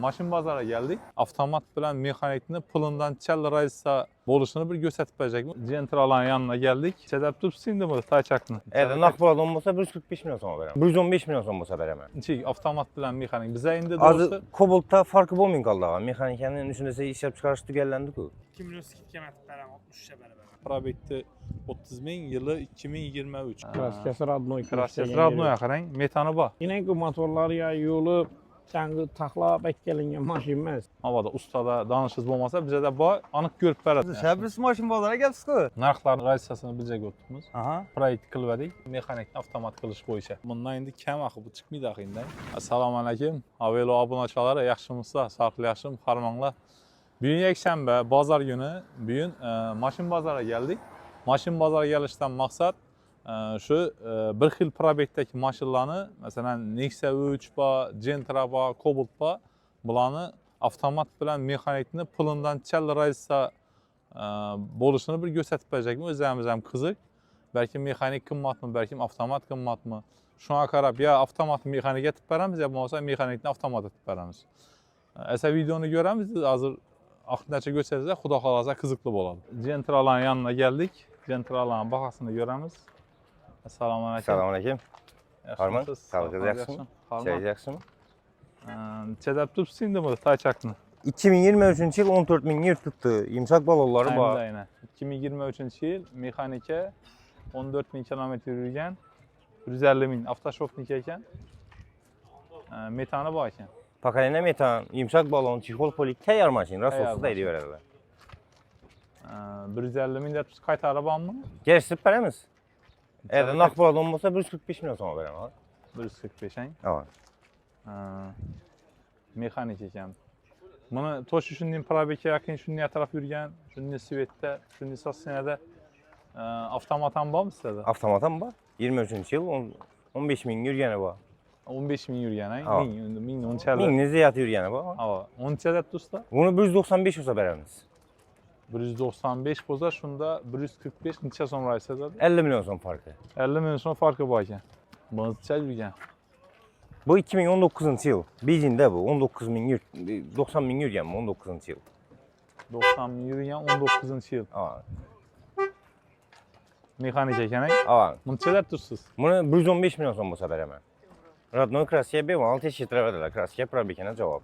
Maşın bazara geldik. Avtomat bilen mexanikni pulundan çel raysa boluşunu bir gösterip verecek. Centralan yanına geldik. Çedep tutsun bu taçakını. Eğer nakbol olmasa 145 milyon son veremem. 115 milyon son olsa veremem. Çünkü avtomat bilen mexanik bize indi Az doğrusu. Kobolt'ta farkı olmayın kaldı. Mexanikanın üstünde işlep çıkarıştı gellendi ku. 2 milyon skit kemet verem 63'e beraber. Probekti 30 bin yılı 2023. Kraskası Radnoy. Kraskası Radnoy akarang metanı var. Yine ki motorlar ya yolu sanki takla bekleyen maşin emas. Havada ustada danışız olmasa bize de bu anık görüp veradi. Şəbris maşın bazara geldik ku. Narxların raysasını bilecek otdunuz. Aha. Proyekt qilvadik, mexanik avtomat qilish bo'yicha. Bundan endi kam axı bu chiqmaydi axı. Assalomu alaykum. Avelo obunachilar, yaxshimisiz? Sağlıklı yaxshimi? Farmanglar. Bugun yakshanba, bozor günü. Bugun mashin bozoriga geldik. Mashin bozoriga kelishdan maqsad şu bir xil probektdagi mashinlarni, masalan, Nexia 3 ba, Gentra ba, Cobalt ba, bularni avtomat bilan mexanikni pulundan chal raysa bo'lishini bir gösterip verecek mi? O'zimiz ham qiziq. Belki mexanik qimmatmi, belki avtomat qimmatmi. Shunga qarab ya avtomat mexanik etib beramiz, ya bo'lmasa mexanikni avtomat etib beramiz. Esa videoni ko'ramiz, hozir aqldacha ko'rsatsa, xudo xolasa qiziqli bo'ladi. Gentralarning yanına geldik. Gentralarning bahasini ko'ramiz. Assalomu alaykum. Assalomu alaykum. Harman, sağlıklı yaxshimi? Çay yaxshimi? Çedep tutsun indi bu taçakni. 2023 yıl 14 bin yer tuttu. Yumuşak balonları var. Aynen. 2023 yıl mexanike 14 bin kilometre yürüyen 150 bin avtoshopnik ekan. Metanı var ekan. Pakalina metan, yumuşak balon, çiğol polik tayar maşin. Rasolsuz da ediyor herhalde. 150 bin de qaytarib mı? Gerisi veremiz. Eğer nakbol olmasa 145 milyon son veremem. 145 ang. Evet. Mexanik ekan. Buni to'sh shunday probekka yaqin shunday taraf yurgan, shunday svetda, shunday sossenada avtomat ham bormi sizda? Avtomatam var. 23 yıl 15 bin yürgeni var. 15 bin yurgan ang. Ha. 1000 unchada. Ming ziyat yürgeni var. Ha, unchada usta. Bunu 195 olsa veremiz. 195 bo'lsa, shunda 145 necha so'm raysa dedi? 50 milyon son farkı. 50 milyon so'm farqi bor ekan. Buncha yurgan. Bu 2019 yıl. Beijing'de bu. 19 bin yurt, 90 bin yürgen mi 19 yıl. 90 bin yurgan 19 yil. Evet. Mexanik ekan ang. Evet. Bunchalar tursiz. Bunu 115 milyon son olsa veremem. Radnoy Kraskiya bir 6 eşit verdiler. Kraskiya probekine cevap.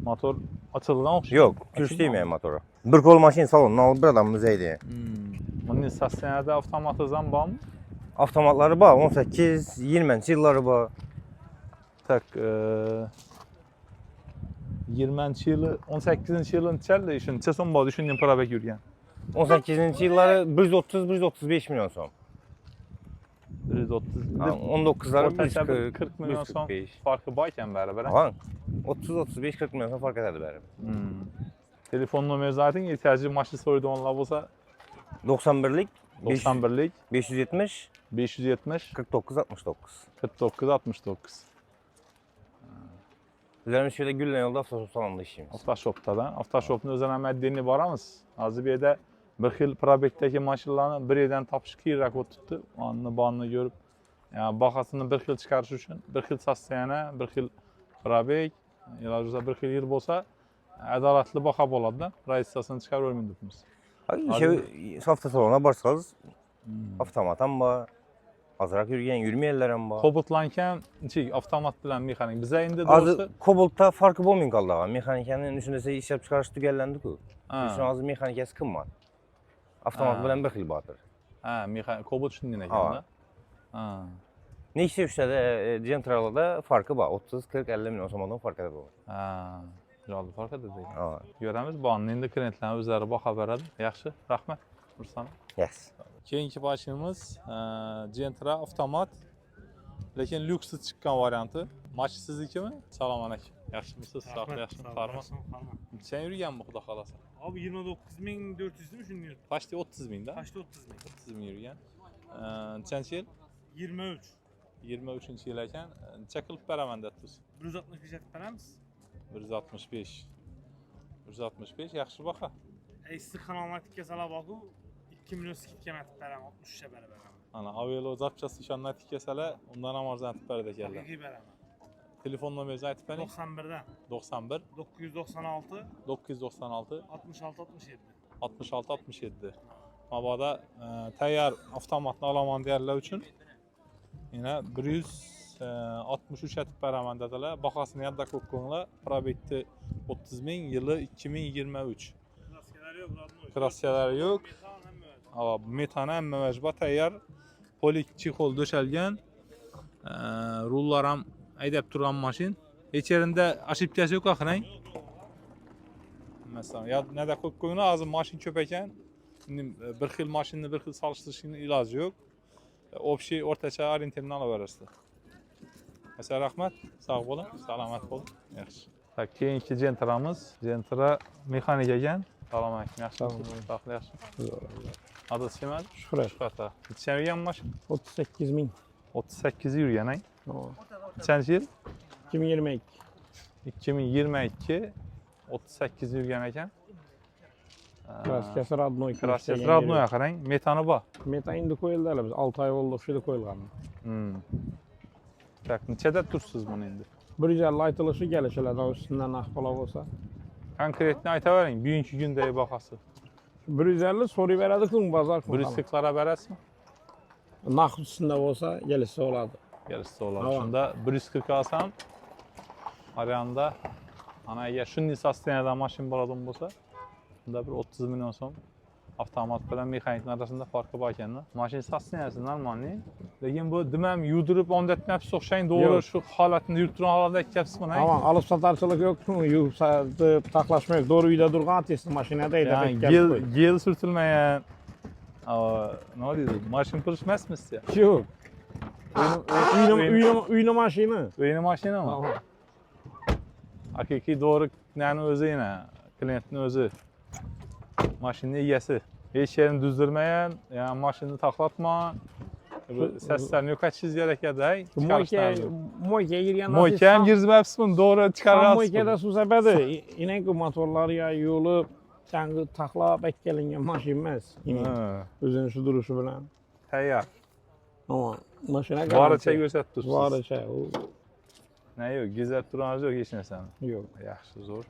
Motor açılgan o'xshaydi. Yok, kürşleymeyen motoru. Bir kol maşin salonunu alıp bir adam müzeydi. Bunun stasyonada avtomatizm bormi? Avtomatları var, 18, 20 yılları var. Tak 20 yılı, 18 yılın içeride işin necha so'm bor shundan probek yurgan. 18 yılları 130-135 milyon son. 130. 19'ları O'rtacha 140 milyon so'm 145. farqi bor ekan baribir. Aha, 30-35-40 milyon son fark ederdi benim. Telefon numarası ayting, ehtiyojli mashina so'raydiganlar bo'lsa 91'lik 91lik 570 570 49 69. 49 69. Üzerimiz şöyle Güllen yolda avtoshop salonunda işimiz. Avtoshopda. Avtoshopni o'zini maddeni boramiz. Hozir bu yerda bir xil probekdagi mashinalarni bir yerdan topish qiyinroq o'tibdi. Onni bonni ko'rib, yani bahasini bir xil chiqarish uchun bir xil sotsiyana, bir xil probek, iloji bo'lsa bir xil yil bo'lsa adolatli baho bo'ladi-da. Raissasini chiqarib o'rmayapmiz. Hafta salonuna barsanız avtomatam var. Azırak yürüyen yürümeyenlerim var. Kobotlankan, avtomat bilan mexanik. Bize endi Az doğrusu Kobolt'ta farkı olmayın kaldı. Mexanikanın üstünde işlep çıkarıştı gellendi ku. Ha. Üçün az mexanikası kımmat. Avtomat bilen bir xil batır. ha, mexanik Kobot shunday ekan-da. Ha. Nexia 3'te Gentra'da farkı var. 30, 40, 50 milyon so'mdan fark eder bu. Ha. Jolly farq etadi. Evet. Göramiz, bu endi klientlarning o'zlari baho beradi. Yaxshi, rahmat. Xursand. Yes. Keyingi mashinamiz Gentra avtomat, lekin lyuksi chiqqan varianti. Mashina siznikimi? Assalomu alaykum. Yaxshimisiz? Sog'lik, yaxshimi? Farma. Sen yurganmi xudo xolasa? Abi 29.400 mi şunu yürüdü? Почти 30 bin da. Kaçta 30 bin? 30 bin yurgan. Nechanchi yil? 23. 23-yil ekan. Necha qilib beraman debsiz? 165 yapıp veremiz. 165. 165 yaxshi baho. Siz kanalmatik salab bakı 2 milyon skit kemet verem 63'e beraber. Ana avelo zapchast ishonma tikkasalar, undan ham arzon etib beradi ekanlar. Haqiqiy beraman. Telefon numarasını aytib bering. 91'den 91 996 996 66 67. 66 67. Mabodo tayyor avtomatni olaman deganlar uchun yana 163 aytib beraman dedilar. Bahosini yodda qo'yib qo'yinglar. Probekti 30 ming, yili 2023. Klaskeler yok, radno. Krasyalari yo'q. Metan hamma majbur tayyor. Polik chexol döşəlgan. Rullar ham aydab turgan mashin. Hech yerinde ошибкасы yo'q axirang. Masalan, nada qo'yib qo'yinglar, hozir mashin ko'p ekan. Bir xil mashinni bir xil solishtirishning iloji yo'q. Общий o'rtacha orientirni olaverasizlar. Mesela rahmat, sog' bo'ling, salomat bo'ling. Yaxshi. Tak, keyingi Gentra'miz. Gentra mexanik ekan. Salom alaykum, yaxshimisiz? Sog' yaxshi. Adres kim edi? Shuhrat. Shuhrat. Necha yurgan mashin? 38 ming. 38 yurgan, ha? Tamam. Nechanchi yil? 2022. 2022 38 yurgan ekan. Kraskasi radnoy. Kraskasi radnoy qarang, metani bor. Metan endi qo'yildi hali biz 6 oy bo'ldi o'shada qo'yilgan. Tak, nechada tursiz buni endi? 150 aytilishi kelishlardan ustidan naqd bo'lsa. Konkretni aytavering, bugungi kundagi bahosi. 150 so'rayib beradi-ku bozor. 140 lara berasizmi? Naqd ustida bo'lsa kelishsa bo'ladi. Kelishsa bo'ladi. Shunda 140 olsam, Arianda ana agar shunday sosteniyada mashin bo'ladigan bo'lsa, unda bir 30 million so'm avtomat bilan mexanikning orasida farqi bor ekanda. Mashin sosteniyasi normalniy. Lekin bu dimam yudirib ondatmayapsiz, o'xshang to'g'ri shu holatni yurib turgan holatda aytyapsizmi? Tamam, olib sotarchilik yo'q-ku, yuvib satib taqlashma yo'q. To'g'ri uyda turgan test mashinada edi. Gel surtilmagan. Nima deydi? Mashin purish emasmi sizga? Yo'q. Uyni mashina. Uyni mashinami? Haqiqiy to'g'ri nani o'zi yana, klientning o'zi. Mashinning egasi. Hech yerini düzdürmeyen, yani maşını taklatma. Seslerini yo'qotishingiz kerak edi. Moykaga girgan. Moyka ham girmabsizmi? To'g'ri chiqarasiz. Moykada suv sepadi. Inak motorlari ya yo'li tangi taxlab ekkelingan mashina emas. O'zini shu turishi bilan. Tayyor. Ama mashina boricha ko'rsatib tursiz. Boricha. Ne yo'q, gizlab turamiz yo'q hech narsani. Yo'q. Yaxshi, zo'r.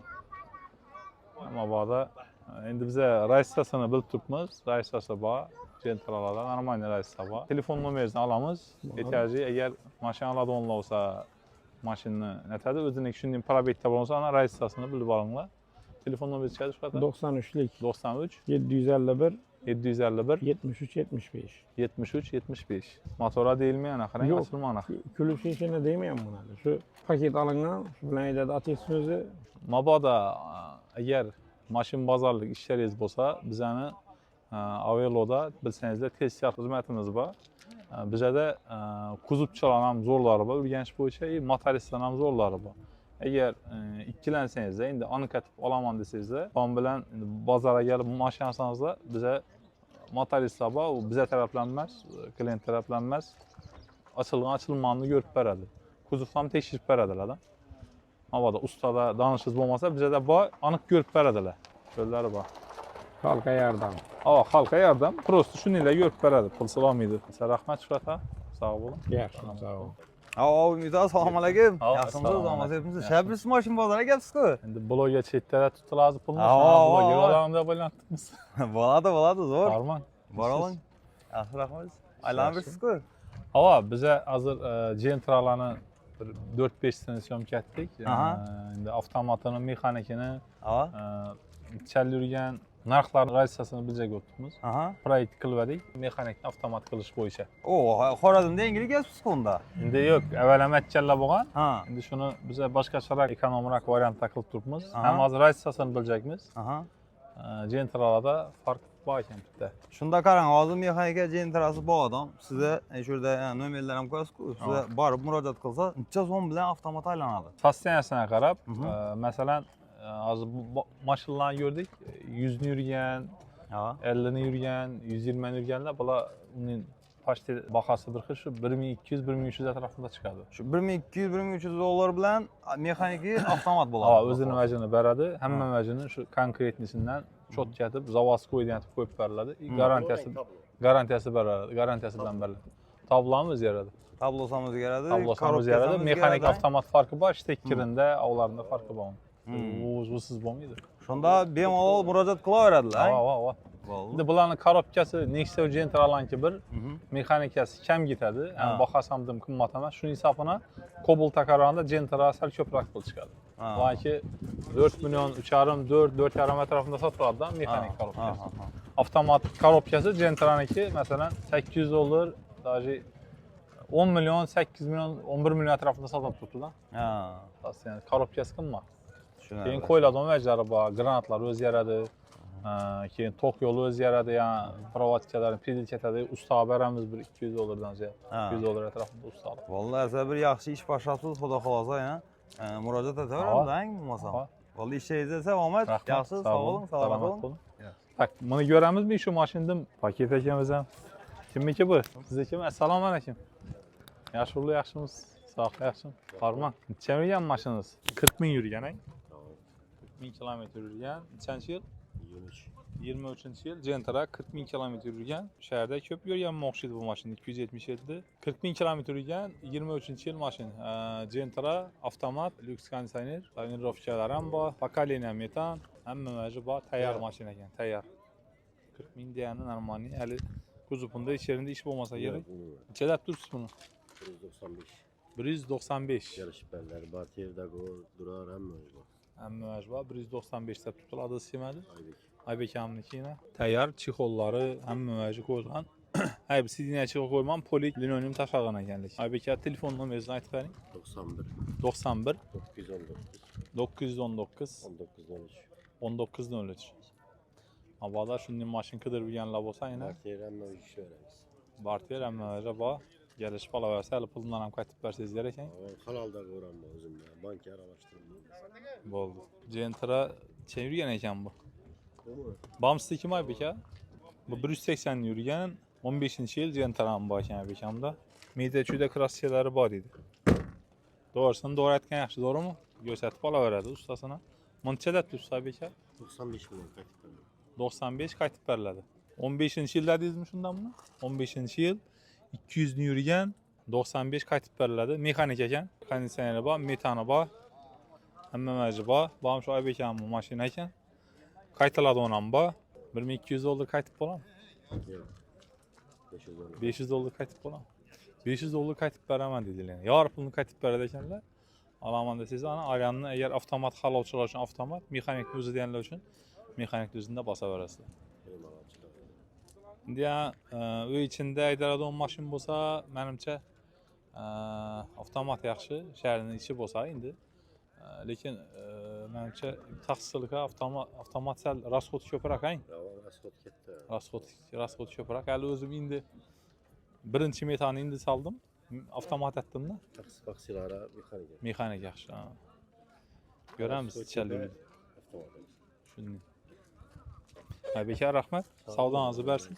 Mabodo endi biza raissasini bilib turibmiz. Raissasi bor. Gentralarda normalniy raissa bor. Telefon nomeringizni olamiz. Ehtiyojli agar mashina oladigan bo'lsa, mashinani aytadi. O'zining shunday probekda bo'lsa, ana raissasini bilib olinglar. Telefon nomeringiz chiqadi shu yerda. 93lik 93 751 751 73 75. 73 75. Motora deyilmayan qarang, ochilma aniq. Kulib shishini deyman buni. Shu paket olingan, shu bilan aytadi atestingizni. Mabodo agar mashin bozorlik ishlaringiz bo'lsa, bizani Avelo'da bilsangizlar testlar xizmatimiz bor. Bizada kuzovchilar ham zo'rlari bor, o'rganish bo'yicha, motoristlar ham zo'rlari bor. Agar ikkilansangiz, endi uni katib olaman desangizlar, qon bilan bozorga kelib mashina olsangizlar, biza motoristlar bor, u biza tarafdan emas, klient tarafdan emas, ochilganini ko'rib beradi. Kuzovni ham tekshirib beradilar. Mabodo ustada danishingiz bo'lmasa, bizada bor, aniq ko'rib beradilar. Yo'llari bor. Xalqqa yordam. Xalqqa yordam, prosta shuninglar ko'rib beradi, pul sololmaydi. Rahmat Shuhrat aka, sog' bo'ling. Yaxshi, sog' bo'ling. Umid assalomu alaykum. Yaxshimisiz, Assalomu omadsiz alaykum. bo'libsiz. Shabrsiz mashina bozoriga kelibsiz-ku. Endi blogga chetda tutiladi pulni. Blogga olamda bo'lanibmiz. Bo'ladi, zo'r. Farmon. Bor oling. Yaxshi, rahmat. Aylanib yuribsiz-ku. Biza hozir Gentralarni 4-5 sene syomka etdik. Endi avtomatini, mexanikini, chal yurgan narxlar raissasini bijaga o'tibmiz. Proyekt qildik, mexanikni avtomat qilish bo'yicha. Xorazmda yangilik kelibsiz-ku unda. Endi yo'q, avval ham aytganlar bo'lgan. Endi shuni biza boshqacharoq ekonomroq variantda qilib turibmiz. Ham hozir raissasini bijakmiz. Gentralarda farq bor ekan bitta. Shunda qarang, hozir mexanika Gentrasi bor odam. Sizga shu yerda nomerlar ham qo'yasiz-ku. Sizga borib murojaat qilsa, necha so'm bilan avtomat aylanadi. Sosteniyasiga qarab, masalan, hozir mashinalarni ko'rdik, 100 ni yurgan, 50 ni yurgan, 120 ni yurganlar, bular uning pochta bahosi bir xil shu 1200-1300 atrofida chiqadi. Shu 1200-1300 dollar bilan mexaniki avtomat bo'ladi. O'zini vajini beradi, hamma vajini shu konkretnisidan cho'tkatib, zavodga qo'yib beriladi. Garantiyasi bilan beriladi. Tablamiz beradi. Tablosamız o'zgaradi. Tablosamız korobkasam yaradı. Mexanik o'zgaradi. avtomat farkı var. Tekirinde, avlarında farkı var. Uzsuz bo'lmaydi. Shunda bemalol murojaat qilaveradilar. Va. Bo'ldi. Endi bularning korobkasi Nexia Gentra'lanki bir, mexanikasi kam ketadi. Ya'ni bahasam dim qimmat emas. Shuning hisobiga Cobalt takaronda Gentra sal ko'proq pul chiqadi. Balki 4 million, 3,5, 4, 4,5 atrofida sotiladi mexanik korobkasi. Avtomat korobkasi Gentra'niki masalan $800, даже 10 million, 8 million, 11 million atrofida sotilib turibdi-da. Yani korobkasi qimmat. Keyin qo'yiladigan vajlari bor, granatlar o'zgaradi. Keyin tok yo'li o'zgaradi, ya'ni provodkalarni pedal ketadi. Ustaga beramiz bir $200 ziyod. $200 atrofida ustalar. Vallahi siz bir yaxshi ish boshlabsiz, xudo xolosa yana murojaat etaveramiz, bo'lmasam. Vallahi ishingiz esa omad. Yaxshi, sog' bo'ling, salomat bo'ling. Tak, buni ko'ramizmi shu mashinada? Paket akamiz ham. Kimniki bu? Siznikimi? Assalomu alaykum. Yaxshimisiz? Sog', yaxshimi? Farman. Necha yurgan mashinangiz? 40 ming yurgan, 40 ming kilometr yurgan. Nechanchi yil? 23-yil. Gentra 40 ming kilometr yurgan. Shaharda ko'p yurganmi o'xshaydi bu mashina. 277. 40 ming kilometr yurgan, 23-yil mashina. Gentra avtomat, lyuks konditsioner, tonirovkalar ham bor, pokoleniya metan, hamma maji bor, tayyor mashina ekan, tayyor. 40 ming degani normalniy, hali kuzovunda ichkarida ish bo'lmasa kerak. Nechada turibsiz buni? 195. 195. Yarışberler, Batyer, Dagor, Durar hamma bor. Hamma maji bor, 195 ta turibdi, adresi kelmadi. Aybek. Aybekamniki yana. Tayyor chexollari hamma maji qo'yilgan. Ayb sidiniya chexol qo'yilgan, polik linoleum tashlangan ekan. Aybeka telefon nomeringizni aytib bering. 91. 91 919. 919 1903. 1903. Avvalda shunday mashina qidirib yurganlar bo'lsa, yana Batyer hamma ish veramiz. Barter hammaga bor. Kelishib qolaversa, hali puldan ham qaytib bersangiz kerak ekan. Halolda ko'raman o'zimda. Banka aralashtirdim. Bo'ldi. Gentra necha yurgan ekan bu? Bumi? Bamsnikimi Aybeka? Bu 180 yurgan, 15-yil Gentra ham bor ekan Aybekamda. Media chuyda krassilari bor edi. Doğrusunu doğru aytgan yaxshi, to'g'rimi? Ko'rsatib qolaveradi ustasini. Munchada turibsiz Aybeka? 95 million qaytib berdim. 95 qaytib beriladi. 15-yil dedingizmi shundanmi? 15-yil 200 ni yurgan, 95 qaytib beriladi. Mexanik ekan, konditsioneri bor, metani bor. Hamma maji bor. Bu ham shu Aybekamning mashina ekan. Qaytiladigan ham bor. $1200 qaytib bo'ladimi? Yo'q. $500. $500 qaytib bo'ladimi? $500 qaytib beraman dedilar. Yorib pulni qaytib beradi ekanlar. Olaman desangiz, ana olganni agar avtomat halovchilar uchun avtomat, mexanikni o'zi deganlar uchun mexanikni o'zida bosaverasizlar. Endi uy ichida aytiladigan mashina bo'lsa, menimcha avtomat yaxshi, shaharning ichi bo'lsa endi. Lekin menimcha taxsilga avtomat sal rasxod ko'proq-a. Rasxod ketdi. Rasxod ko'proq. Hali o'zim endi birinchi metani endi soldim. Avtomat etdimda. Taqsilari mexanika. Mexanik yaxshi. Ko'ramiz ichalik. Avtomat. Shunday. Aybeka rahmat. Savdongizni bersin.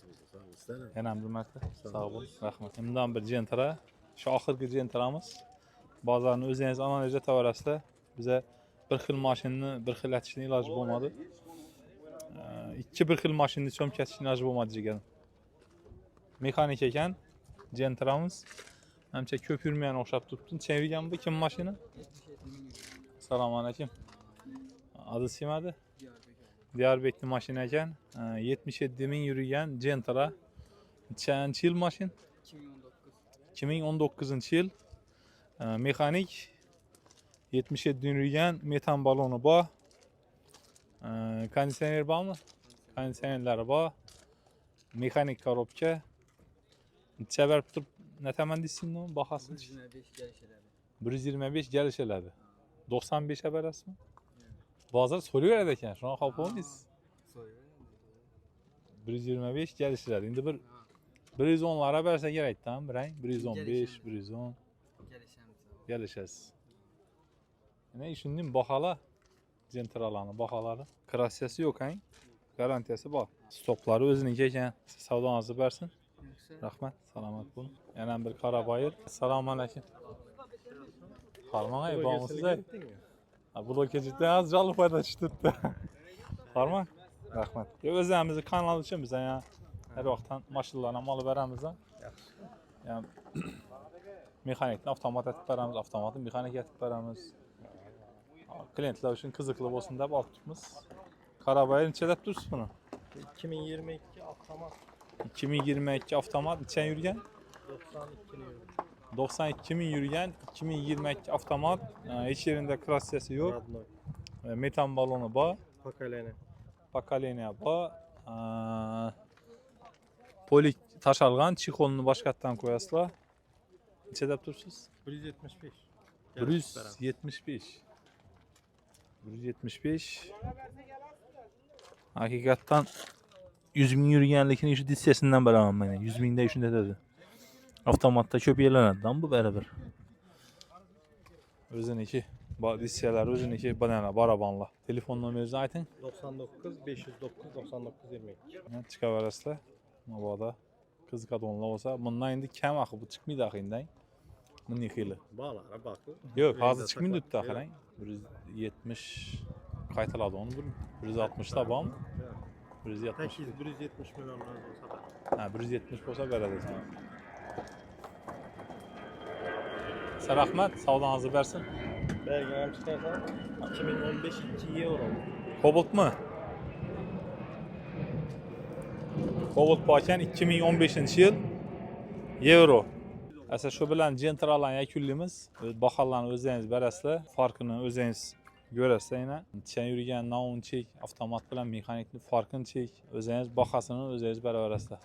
Yana bir marta sog' bo'ling. Rahmat. Bundan bir Gentra, shu oxirgi Gentramiz. Bozorni o'zingiz analiz etaverasizlar. Biza bir xil mashinani bir xil atishni iloji bo'lmadi. Ikki bir xil mashinani cho'mkatishni iloji bo'lmadi degan. Mexanik ekan Gentramiz. Menimcha ko'p yurmagan o'xshab turibdi. Chevirgan bu kim mashina? Assalomu alaykum. Adres kelmadi? Diyarbekirning mashina ekan. 77 ming yurgan Gentra. Nechanchi yil mashin? 2019-yil. Mexanik 77 yurgan, metan baloni bor. Konditsioner bormi? Konditsionerlari bor. Mexanik korobka. Necha berib turib, netaman deysizmi bahasi? 125 kelishiladi. 95 ga berasizmi? Bozor so'raveradi ekan, shuni qolib bo'lmaysiz. 125 kelishiladi. Endi bir 110 lara bersa kerak-da, birang 115, 110 kelishasiz. Yana shundan baholar Gentralarning baholari, krassiyasi yo'q-a? Garantiyasi bor. Stoklari o'ziniki ekan. Savdongizni bersin. Rahmat, salomat bo'ling. Yana bir Qarabayir. Assalomu alaykum. Farmon ey, bormisiz? Blokajda az jalb foyda chiqibdi. Farmon. Rahmat. O'zimizni kanal uchun biz ham har vaqtdan mashinalarni olib beramiz. Yaxshi. Mexanikni avtomat etib beramiz, avtomatni mexanik etib beramiz. Klientlar uchun qiziqli bo'lsin deb olib turibmiz. Qarabayir necha deb tursiz buni? 2022 avtomat 2022 avtomat necha yurgan? 92 yurgan. 92 ming yurgan 2022 avtomat, hech yerida krassiyasi yo'q. Metan baloni bor, pokoleniya bor. Polik tashalgan, chexolni boshqatdan qo'yasizlar. Necha deb tursiz? 175. 175. 175. Hakikatdan 100 ming yurganlikni shu dissiyasidan bilaman men. 100 mingda shunday dedi. Avtomatda ko'p yerlanadidan bu baribir. O'ziniki, dissiyalar o'ziniki, banana barabanlar. Telefon nomeringizni ayting. 99 509 99 22. Chiqaverasizlar. Mabodo qiziqadiganlar bo'lsa, bundan endi kam axir bu chiqmaydi axindan. Bunday xili. Ba'lari baqi. Yo'q, hozir chiqmaydi debdi axirang. 170 qaytiladi uni 160 ta bormi? 170. 170 million bo'lsa. Ha, 170 bo'lsa beradi sana. Siz rahmat, savdongizni bersin. Bergan chiqarsa 2015 2 euro. Kobaltmi? Kobalt bo'lgan 2015-yil euro. Asa shu bilan jentralarni yakunlaymiz. Baholarni o'zingiz berasizlar, farqini o'zingiz ko'rasizlar yana. Necha yurgan naunchik, avtomat bilan mexanikning farqini chek, o'zingiz bahosini o'zingiz beraverasizlar.